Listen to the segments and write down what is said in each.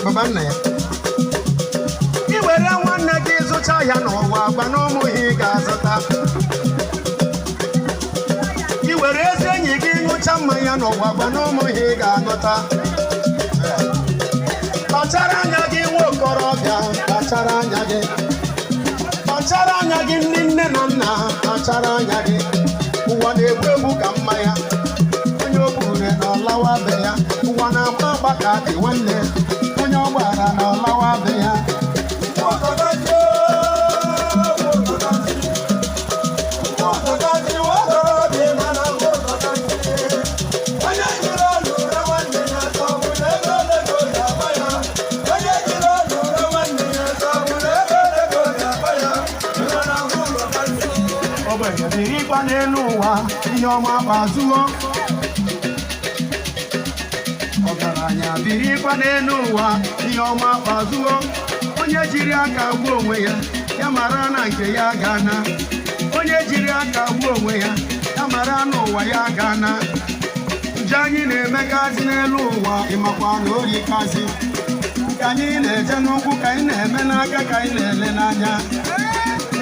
baba nna ya iwere nwanne gị zụcha ya n'ụwa gwa na ụmụ ihe ga-azụta iwere ezi enyi gị ṅụcha mmanya n'ụwa gwa na ụmụ ihe ga-agụta gị ndị nne na nna achara anya gị ụwa na-egbu egbu ka mmanya onye o buru na ọlawa be ya ụwa na-agba agba ka dị nwanne onye ọ gbara na ọlawa be ya birikwa n'elu ụwa ihe ọma kpazuo ọgaranya birikwa n'elu ụwa ihe ọma kpazuo onye jiri aka gbuo onwe ya ya mara na nke ya gana onye jiri aka gbuo onwe ya ya mara na ụwa ya gana nje anyị na-emegazi n'elu ụwa ịmakwa na orikazi ka anyị na-eje n'ụkwụ ka anyị na-eme n'aka ka anyị na-ele n'anya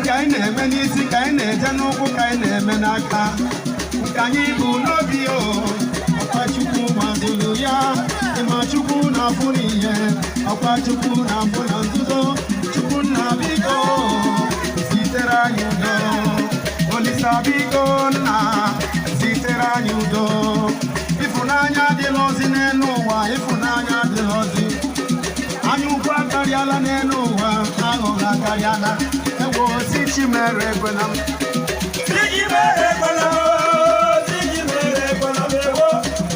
ka anyị na-eme n'isi ka anyị na-eje n'ụkwụ ka anyị na-eme n'aka nke anyị bụ n'obi ọkwa Chukwu mazụrụ ya ịma Chukwu na-afụ n'ihe ọkwa Chukwu na-afụ na nzuzo Chukwu nna biko zitere anyị udo Olisa biko nna zitere anyị udo ịfụnanya adịlọzi n'elu ụwa ịfụnanya adịlọzi anya ukwu akarịala n'elu ụwa aghụghọ akarịala ewo si Chimere ekwela m si Chimere ekwela m si Chimere ekwela m ewo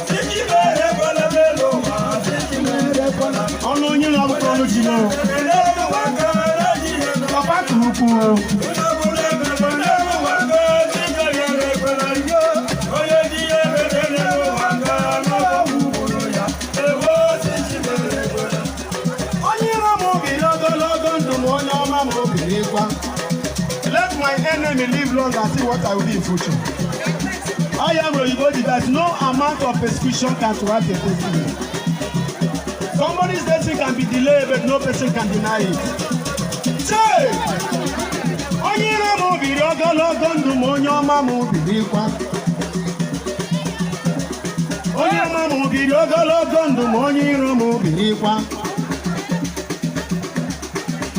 si Chimere ekwela m elu ụwa si Chimere ekwela m ọnụ onye na-abụta ọnụ ji n'o papa tụrụ ukwu Let my enemy live long and see what I will be in future. I am Oyibo that no amount of persecution can thwart a destiny. Somebody's destiny can be delayed, but no person can deny it. Say, onye iro m biri ogologo ndụ ma onye ọma m birikwa. Onye ọma m biri ogologo ndụ ma onye iro m birikwa.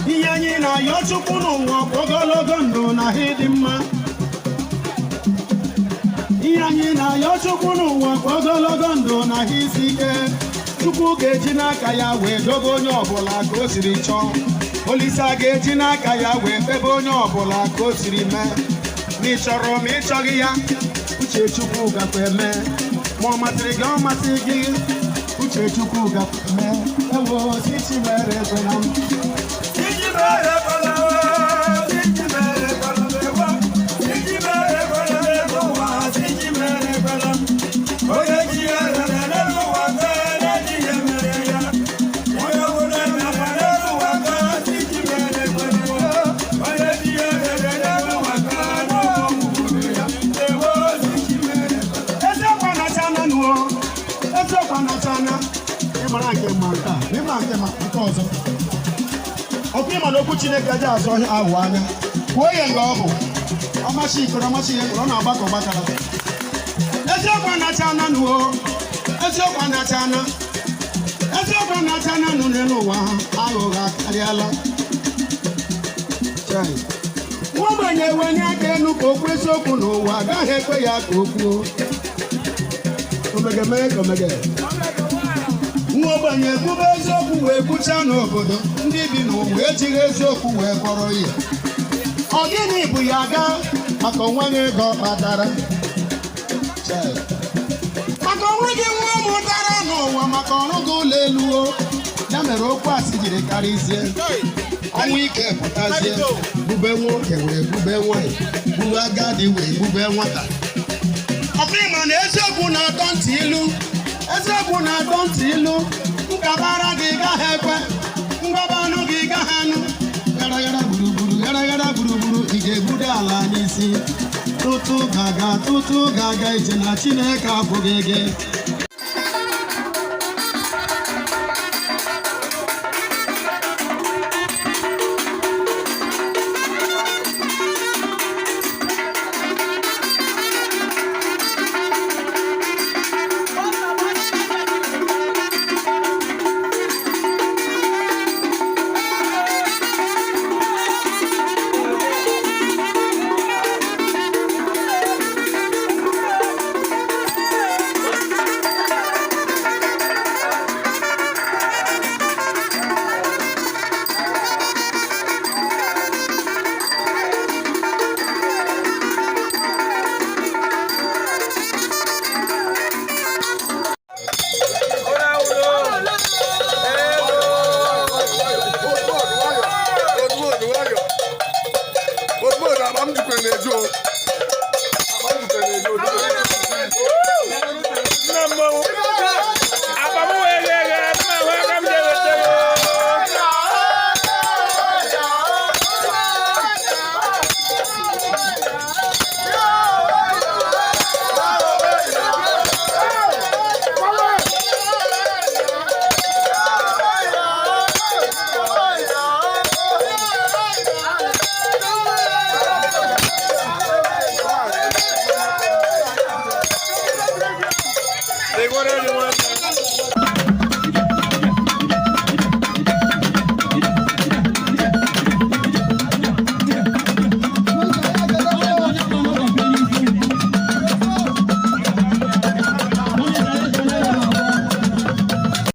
Ihe anyị na-ayọ Chukwu n'ụwa ogologo ndụ na ịdị mma. Ihe anyị na-ayọ Chukwu n'ụwa ogologo ndụ na isi ike. Chukwu ga-eji n'aka ya wee dobe onye ọbụla ka o siri chọọ. Olisa ga-eji n'aka ya wee febe onye ọbụla ka o siri mee. Ma ị chọrọ ma ị chọghị ya, uche Chukwu gakwa eme. Ma ọ masịrị gị ọ masị gị, uche Chukwu gakwa eme. Ewo si Chimere ekwela m. Ọkụ ịma na okwu Chineke aja azụ ahụ anya kwuo ya nga ọ bụ ọmasị ikoro ọmasị ihe ọ na-agbakọ gbakara eziokwu anacha ana nuo eziokwu anacha ana eziokwu anacha ana nụ n'elu ụwa aghụghọ akarịala nwa ogbenye wenye aka elu ka okwu eziokwu n'ụwa agaghị ekwe ya ka o kwuo omegeme ka omege nwa ogbenye ekwube eziokwu wee kwuchaa n'obodo ndị bi n'ụwa ejighị eziokwu wee kpọrọ ihe ọ gịnị bụ ya ga maka onwe gị ego kpatara maka onwe gị nwa mụtara n'ụwa maka ọrụ gị ụlọ elu ya mere okwu asị jiri karịzie ọnwụ ike pụtazie bube nwoke wee bube nwanyị bube agadi wee bube nwata ọkụ ịma na eziokwu na-atọ ntị ilu eziokwu na-atọ ntị ilu ngabara gị gaghị ekwe ngaba anụ gị gaghị anụ gara gburugburu ị ga-egbude ala n'isi tụtụ gaga ije na Chineke abụghị gị